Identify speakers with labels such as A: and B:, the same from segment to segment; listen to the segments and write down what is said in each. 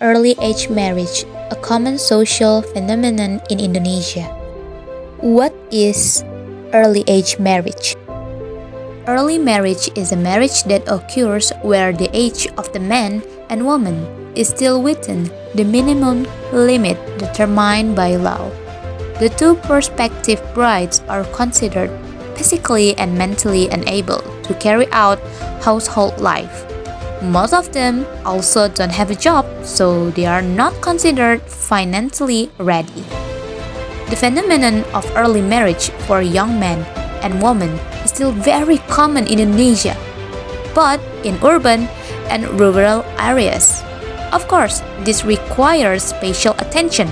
A: Early age marriage, a common social phenomenon in Indonesia. What is early age marriage? Early marriage is a marriage that occurs where the age of the man and woman is still within the minimum limit determined by law. The two prospective brides are considered physically and mentally unable to carry out household life. Most of them also don't have a job, so they are not considered financially ready. The phenomenon of early marriage for young men and women is still very common in Indonesia, but in urban and rural areas. Of course, this requires special attention.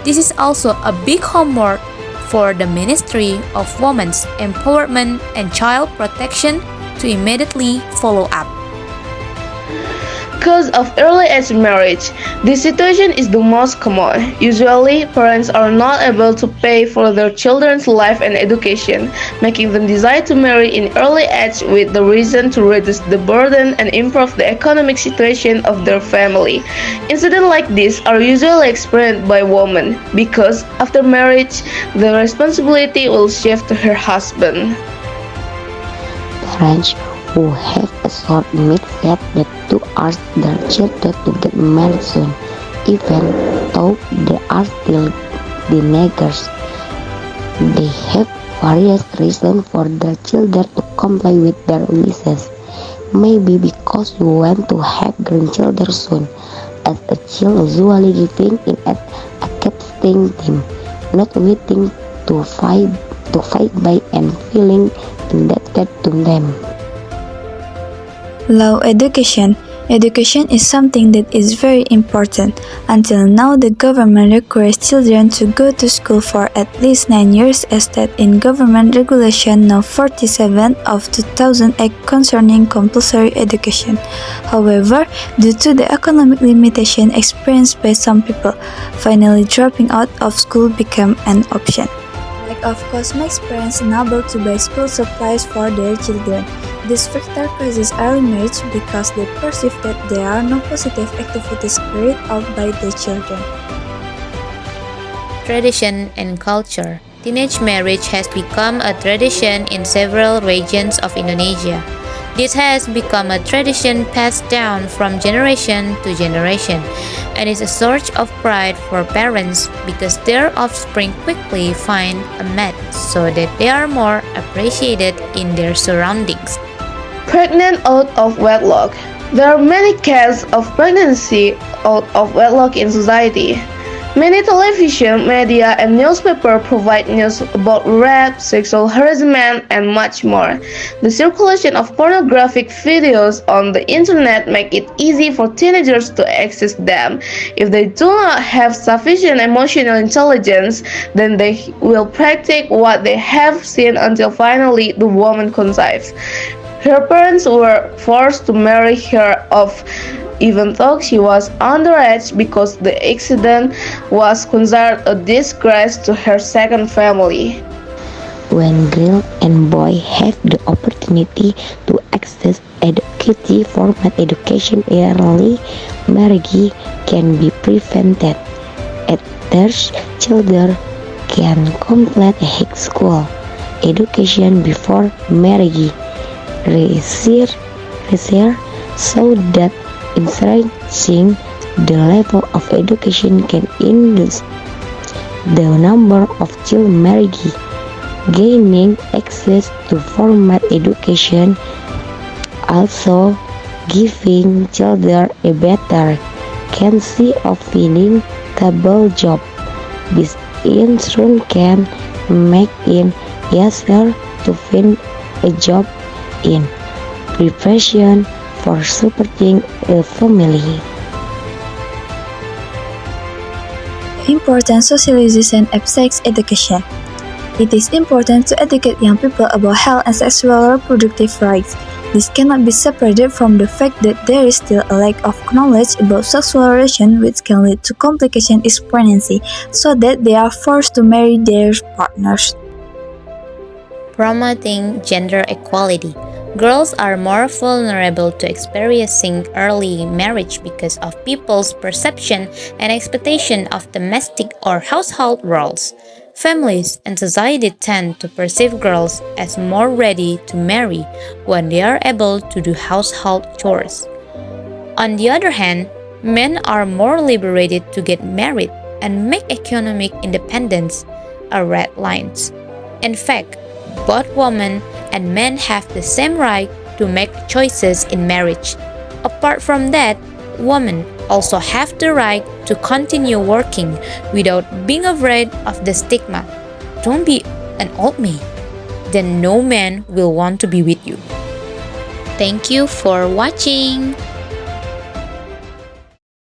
A: This is also a big homework for the Ministry of Women's Empowerment and Child Protection to immediately follow up.
B: Cause of early age marriage. This situation is the most common. Usually, parents are not able to pay for their children's life and education, making them decide to marry in early age with the reason to reduce the burden and improve the economic situation of their family. Incidents like this are usually experienced by women because after marriage, the responsibility will shift to her husband.
C: Parents who have a short mindset that to ask their children to get married soon, even though they are still teenagers. They have various reasons for their children to comply with their wishes. Maybe because you want to have grandchildren soon, as a child usually giving in at accepting them, not waiting to fight by and feeling indebted to them.
D: Low education. Education is something that is very important. Until now, the government requires children to go to school for at least 9 years as stated in Government Regulation No. 47 of 2008 concerning compulsory education. However, due to the economic limitation experienced by some people, finally dropping out of school became an option. Lack of cost makes parents unable to buy school supplies for their children. This factor causes early marriage because they perceive that there are no positive activities carried out by the children.
A: Tradition and culture. Teenage marriage has become a tradition in several regions of Indonesia. This has become a tradition passed down from generation to generation and is a source of pride for parents because their offspring quickly find a mate so that they are more appreciated in their surroundings.
B: Pregnant out of wedlock. There are many cases of pregnancy out of wedlock in society. Many television, media, and newspapers provide news about rape, sexual harassment, and much more. The circulation of pornographic videos on the internet make it easy for teenagers to access them. If they do not have sufficient emotional intelligence, then they will practice what they have seen until finally the woman conceives. Her parents were forced to marry her off even though she was underage because the accident was considered a disgrace to her second family.
C: When girl and boy have the opportunity to access educative formal education early, marriage can be prevented. At first, children can complete high school education before marriage. Research show that increasing the level of education can increase the number of children married. Gaining access to formal education also giving children a better chance of finding stable job. This in turn can make it easier to find a job in preparation for supporting a family.
D: Important socialization of sex education. It is important to educate young people about health and sexual reproductive rights. This cannot be separated from the fact that there is still a lack of knowledge about sexual relations which can lead to complications in pregnancy, so that they are forced to marry their partners.
A: Promoting gender equality. Girls are more vulnerable to experiencing early marriage because of people's perception and expectation of domestic or household roles. Families and society tend to perceive girls as more ready to marry when they are able to do household chores. On the other hand, men are more liberated to get married and make economic independence a red lines. In fact, both women and men have the same right to make choices in marriage. Apart from that, women also have the right to continue working without being afraid of the stigma. Don't be an old maid. Then no man will want to be with you. Thank you for watching.